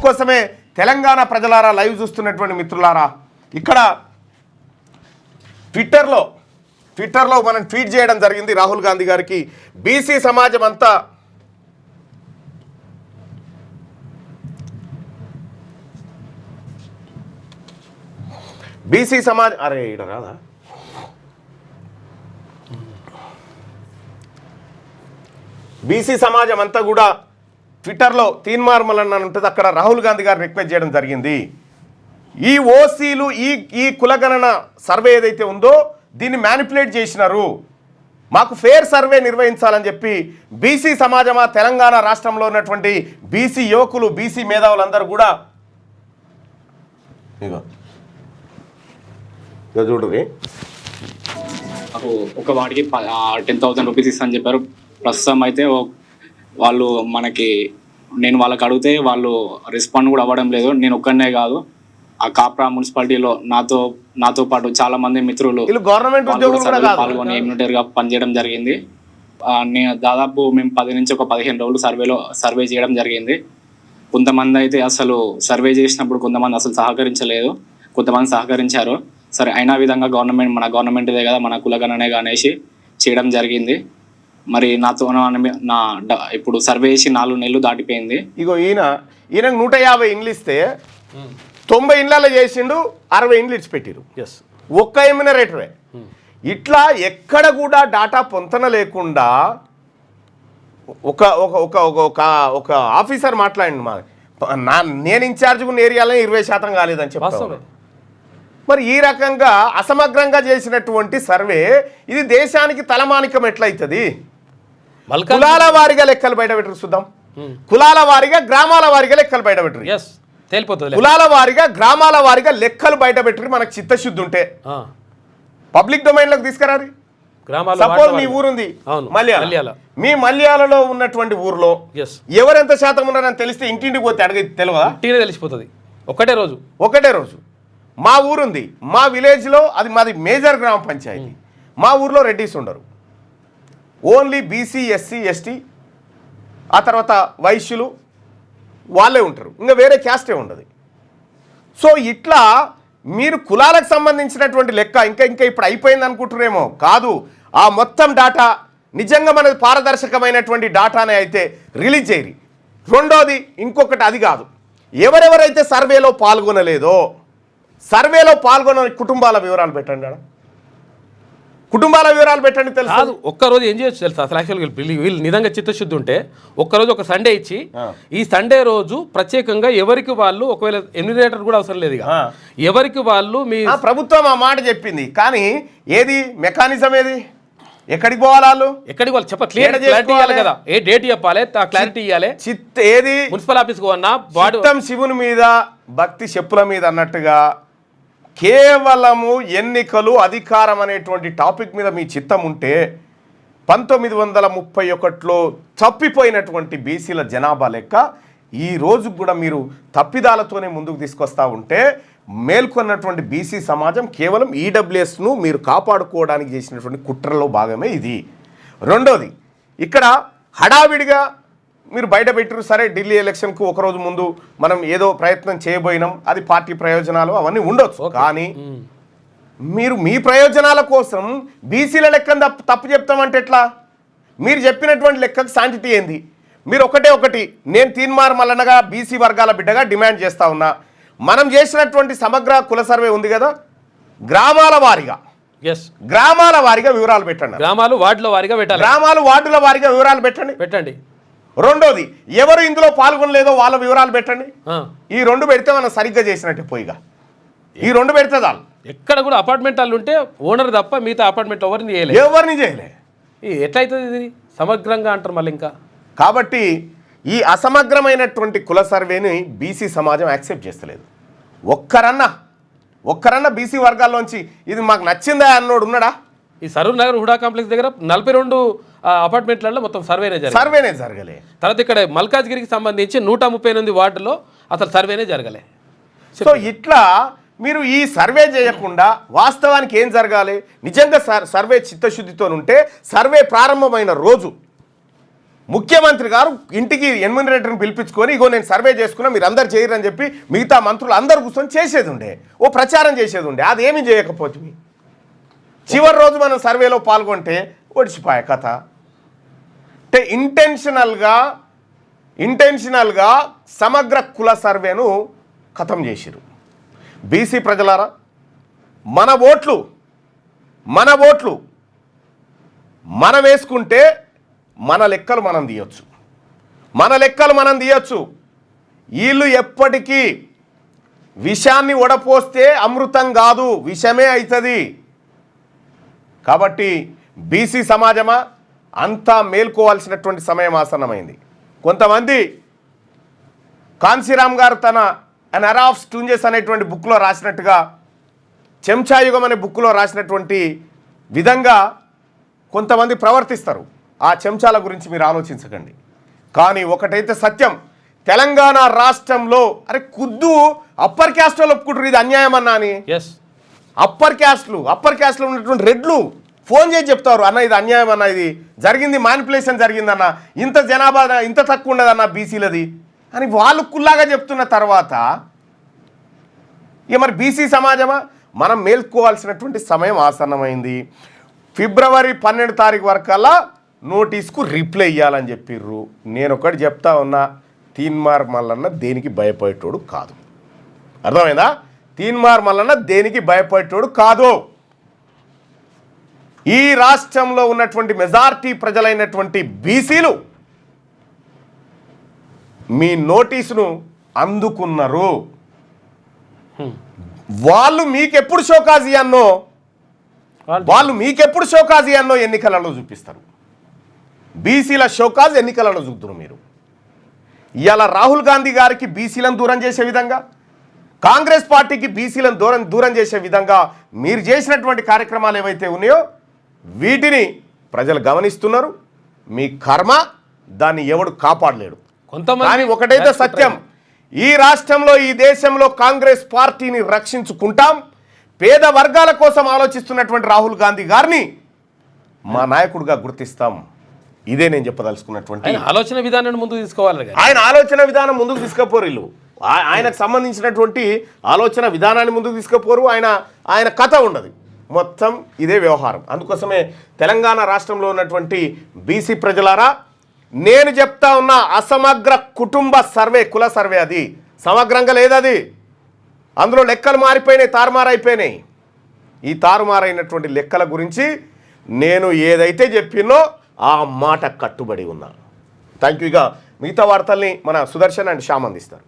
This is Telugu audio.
అందుకోసమే తెలంగాణ ప్రజలారా, లైవ్ చూస్తున్నటువంటి మిత్రులారా, ఇక్కడ ట్విట్టర్లో మనం ట్వీట్ చేయడం జరిగింది రాహుల్ గాంధీ గారికి. బీసీ సమాజం అంతా అరే ఈడ రాదా, బీసీ సమాజం అంతా కూడా ట్విట్టర్లో తీన్మార్మల్ అని ఉంటుంది, అక్కడ రాహుల్ గాంధీ గారు రిక్వెస్ట్ చేయడం జరిగింది. ఈ ఓసీలు ఈ కులగణన సర్వే ఏదైతే ఉందో దీన్ని మ్యానిపులేట్ చేసినారు, మాకు ఫేర్ సర్వే నిర్వహించాలని చెప్పి బీసీ సమాజమా, తెలంగాణ రాష్ట్రంలో ఉన్నటువంటి బీసీ యువకులు, బీసీ మేధావులందరూ కూడా చూడండి, నాకు ఒక వాడికి 10,000 రూపీస్ ఇస్తా అని చెప్పారు. ప్రస్తుతం అయితే వాళ్ళు నేను వాళ్ళకి అడిగితే వాళ్ళు రెస్పాండ్ కూడా అవ్వడం లేదు. నేను ఒక్కనే కాదు, ఆ కాప్రా మున్సిపాలిటీలో నాతో పాటు చాలా మంది మిత్రులు గవర్నమెంట్ పాల్గొని ఇమ్యూనిటర్గా పనిచేయడం జరిగింది. దాదాపు మేము 10 నుంచి ఒక 15 రోజులు సర్వే చేయడం జరిగింది. కొంతమంది అయితే అసలు సర్వే చేసినప్పుడు కొంతమంది అసలు సహకరించలేదు, కొంతమంది సహకరించారు. సరే, అయినా విధంగా మన గవర్నమెంట్దే కదా, మన కులగణనే అనేసి చేయడం జరిగింది. మరి ఇప్పుడు సర్వే చేసి 4 నెలలు దాటిపోయింది. ఇగో ఈయనకు 150 ఇండ్లు ఇస్తే 90 ఇండ్లలో చేసిండు, 60 ఇండ్లు ఇచ్చిపెట్టిరు. ఒక్క ఎమ్యూనరేటరే. ఇట్లా ఎక్కడ కూడా డాటా పొంతన లేకుండా ఒక ఆఫీసర్ మాట్లాడిండు, నేను ఇన్ఛార్జ్ ఉన్న ఏరియాలో 20% కాలేదని చెప్పాను. మరి ఈ రకంగా అసమగ్రంగా చేసినటువంటి సర్వే ఇది దేశానికి తలమానికం ఎట్లయితుంది? కులాల వారిగా లెక్కలు బయట పెట్టరు, చూద్దాం. కులాల వారిగా, గ్రామాల వారిగా లెక్కలు బయట పెట్టరు. కులాల వారిగా, గ్రామాల వారిగా లెక్కలు బయట పెట్టరు. మనకు చిత్తశుద్ధి ఉంటే పబ్లిక్ డొమైన్లోకి తీసుకురారు. సపోజ్ మీ ఊరుంది మల్యాల, మీ మల్యాలలో ఉన్నటువంటి ఊర్లో ఎవరెంత శాతం ఉన్నారని తెలిస్తే ఇంటింటికి పోతే అడిగి తెలిసిపోతుంది ఒకటే రోజు. మా ఊరుంది, మా విలేజ్లో, అది మాది మేజర్ గ్రామ పంచాయతీ. మా ఊర్లో రెడ్డిస్ ఉండరు, ఓన్లీ బీసీ, ఎస్సీ, ఎస్టీ, ఆ తర్వాత వైశ్యులు వాళ్ళే ఉంటారు, ఇంకా వేరే క్యాస్టే ఉండదు. సో ఇట్లా మీరు కులాలకు సంబంధించినటువంటి లెక్క ఇంకా ఇప్పుడు అయిపోయింది అనుకుంటున్నారేమో, కాదు. ఆ మొత్తం డాటా నిజంగా మనది పారదర్శకమైనటువంటి డాటానే అయితే రిలీజ్ చేయరు. రెండోది ఇంకొకటి, అది కాదు, ఎవరెవరైతే సర్వేలో పాల్గొనలేదో సర్వేలో పాల్గొన్న కుటుంబాల వివరాలు పెట్టండి, కుటుంబాల వివరాలు పెట్టండి. తెలుసు ఒక్కరోజు ఏం చేయొచ్చు తెలుసు అసలు యాక్చువల్గా వీళ్ళు నిజంగా చిత్తశుద్ధి ఉంటే ఒక్కరోజు ఒక సండే ఇచ్చి ఈ సండే రోజు ప్రత్యేకంగా ఎవరికి వాళ్ళు, ఒకవేళ ఎమ్యూనరేటర్ కూడా అవసరం లేదు, ఎవరికి వాళ్ళు మీ ప్రభుత్వం ఆ మాట చెప్పింది, కానీ ఏది మెకానిజం, ఏది ఎక్కడికి పోవాలి, వాళ్ళు ఎక్కడికి వాళ్ళు క్లారిటీ ఇవ్వాలి కదా, ఏ డేట్ చెప్పాలి, క్లారిటీ ఇవ్వాలి. ఏది మున్సిపల్ ఆఫీస్కి పోన్నా శివుని మీద భక్తి చెప్పుల మీద అన్నట్టుగా కేవలము ఎన్నికలు, అధికారం అనేటువంటి టాపిక్ మీద మీ చిత్తం ఉంటే 1931లో తప్పిపోయినటువంటి బీసీల జనాభా లెక్క ఈ రోజు కూడా మీరు తప్పిదాలతోనే ముందుకు తీసుకొస్తా ఉంటే మేల్కొన్నటువంటి బీసీ సమాజం కేవలం ఈడబ్ల్యూఎస్ను మీరు కాపాడుకోవడానికి చేసినటువంటి కుట్రలో భాగమే ఇది. రెండోది, ఇక్కడ హడావిడిగా మీరు బయట పెట్టారు. సరే, ఢిల్లీ ఎలక్షన్కు ఒకరోజు ముందు మనం ఏదో ప్రయత్నం చేయబోయినాం, అది పార్టీ ప్రయోజనాలు అవన్నీ ఉండొచ్చు, కానీ మీరు మీ ప్రయోజనాల కోసం బీసీల లెక్కను తప్పు చెప్తామంటే ఎట్లా? మీరు చెప్పినటువంటి లెక్కకు శాంటిటీ ఏంది? మీరు ఒకటి నేను తీన్మార్మల్లనగా బీసీ వర్గాల బిడ్డగా డిమాండ్ చేస్తా ఉన్నా, మనం చేసినటువంటి సమగ్ర కుల సర్వే ఉంది కదా, గ్రామాల వారీగా వివరాలు పెట్టండి, గ్రామాలు వార్డుల వారీగా పెట్టాలి, గ్రామాలు వార్డుల వారీగా వివరాలు పెట్టండి. రెండోది, ఎవరు ఇందులో పాల్గొనలేదో వాళ్ళ వివరాలు పెట్టండి. ఈ 2 పెడితే మనం సరిగ్గా చేసినట్టే. పోయిగా ఈ 2 పెడితే చాలు. ఎక్కడ కూడా అపార్ట్మెంట్ వాళ్ళు ఉంటే ఓనర్ తప్ప మిగతా అపార్ట్మెంట్ ఎవరిని చేయలే. ఎట్లయితుంది ఇది? సమగ్రంగా అంటారు మళ్ళీ ఇంకా. కాబట్టి ఈ అసమగ్రమైనటువంటి కుల సర్వేని బీసీ సమాజం యాక్సెప్ట్ చేస్తలేదు. ఒక్కరన్నా బీసీ వర్గాల్లోంచి ఇది మాకు నచ్చిందా అన్నోడు ఉన్నాడా? ఈ సరూర్ నగర్ హుడా కాంప్లెక్స్ దగ్గర 42 అపార్ట్మెంట్లలో మొత్తం సర్వేనే జరగలే. తర్వాత ఇక్కడ మల్కాజ్గిరికి సంబంధించి 138 వార్డులో అసలు సర్వేనే జరగలే. సో ఇట్లా మీరు ఈ సర్వే చేయకుండా వాస్తవానికి ఏం జరగాలి? నిజంగా సర్వే చిత్తశుద్ధితో ఉంటే సర్వే ప్రారంభమైన రోజు ముఖ్యమంత్రి గారు ఇంటికి ఎన్యూమరేటర్ని పిలిపించుకొని ఇగో నేను సర్వే చేసుకున్నా మీరు అందరు చేయరని చెప్పి మిగతా మంత్రులు అందరు కూర్చొని చేసేది ఉండే, ఓ ప్రచారం చేసేది ఉండే. అదేమీ చేయకపోతే చివరి రోజు మనం సర్వేలో పాల్గొంటే ఒడిచిపోయే కథ. అంటే ఇంటెన్షనల్గా సమగ్ర కుల సర్వేను ఖతం చేసిరు. బీసీ ప్రజలారా, మన ఓట్లు మనం వేసుకుంటే మన లెక్కలు మనం తీయొచ్చు. వీళ్ళు ఎప్పటికీ విషాన్ని వడపోస్తే అమృతం కాదు, విషమే అవుతుంది. కాబట్టి బీసీ సమాజమా అంతా మేల్కోవాల్సినటువంటి సమయం ఆసన్నమైంది. కొంతమంది కాన్సీరామ్ గారు తన అన్ ఎరా ఆఫ్ స్టూంజెస్ అనేటువంటి బుక్లో రాసినట్టుగా, చెంచాయుగం అనే బుక్లో రాసినటువంటి విధంగా కొంతమంది ప్రవర్తిస్తారు. ఆ చెంచాల గురించి మీరు ఆలోచించకండి. కానీ ఒకటైతే సత్యం, తెలంగాణ రాష్ట్రంలో కుద్దు అప్పర్ క్యాస్ట్ వాళ్ళు ఒప్పుకుంటారు ఇది అన్యాయం అన్నా అని. అప్పర్ క్యాస్ట్లో ఉన్నటువంటి రెడ్లు ఫోన్ చేసి చెప్తారు, అన్న ఇది అన్యాయం అన్న, ఇది జరిగింది, మ్యానిపులేషన్ జరిగిందన్న, ఇంత జనాభా ఇంత తక్కువ ఉండదన్న బీసీలది అని వాళ్ళు కుల్లాగా చెప్తున్న తర్వాత ఇక మరి బీసీ సమాజమా మనం మేల్కోవాల్సినటువంటి సమయం ఆసన్నమైంది. ఫిబ్రవరి 12 తారీఖు వరకల్లా నోటీస్కు రిప్లై ఇవ్వాలని చెప్పిర్రు. నేను ఒకటి చెప్తా ఉన్నా, తీన్మార్ మల్లన్న దేనికి భయపడేటోడు కాదు. అర్థమైందా? తీన్మార్ మల్లన్న దేనికి భయపడేటోడు కాదు. ఈ రాష్ట్రంలో ఉన్నటువంటి మెజారిటీ ప్రజలైనటువంటి బీసీలు మీ నోటీసును అందుకున్నారు. వాళ్ళు మీకెప్పుడు షోకాజ్ అన్నో ఎన్నికలలో చూపిస్తారు. బీసీల షోకాజ్ ఎన్నికలలో చూపుతున్నారు మీరు. ఇవాళ రాహుల్ గాంధీ గారికి బీసీలను దూరం చేసే విధంగా, కాంగ్రెస్ పార్టీకి బీసీలను దూరం చేసే విధంగా మీరు చేసినటువంటి కార్యక్రమాలు ఏవైతే ఉన్నాయో వీటిని ప్రజలు గమనిస్తున్నారు. మీ కర్మ, దాన్ని ఎవడు కాపాడలేడు. కానీ ఒకటైతే సత్యం, ఈ రాష్ట్రంలో ఈ దేశంలో కాంగ్రెస్ పార్టీని రక్షించుకుంటాం. పేద వర్గాల కోసం ఆలోచిస్తున్నటువంటి రాహుల్ గాంధీ గారిని మా నాయకుడిగా గుర్తిస్తాం. ఇదే నేను చెప్పదలుచుకున్నటువంటి ఆలోచన విధానాన్ని ముందుకు తీసుకోవాలి. ఆయన ఆలోచన విధానం ముందుకు తీసుకుపోరు. వీళ్ళు ఆయనకు సంబంధించినటువంటి ఆలోచన విధానాన్ని ముందుకు తీసుకుపోరు. ఆయన కథ ఉండదు, మొత్తం ఇదే వ్యవహారం. అందుకోసమే తెలంగాణ రాష్ట్రంలో ఉన్నటువంటి బీసీ ప్రజలారా, నేను చెప్తా ఉన్న అసమగ్ర కుటుంబ సర్వే, కుల సర్వే, అది సమగ్రంగా లేదది. అందులో లెక్కలు మారిపోయినాయి, తారుమారైపోయినాయి. ఈ తారుమారైనటువంటి లెక్కల గురించి నేను ఏదైతే చెప్పినో ఆ మాట కట్టుబడి ఉన్నా. Thank you. ఇక మిగతా వార్తల్ని మన సుదర్శన్ అండ్ శ్యామ్ అందిస్తారు.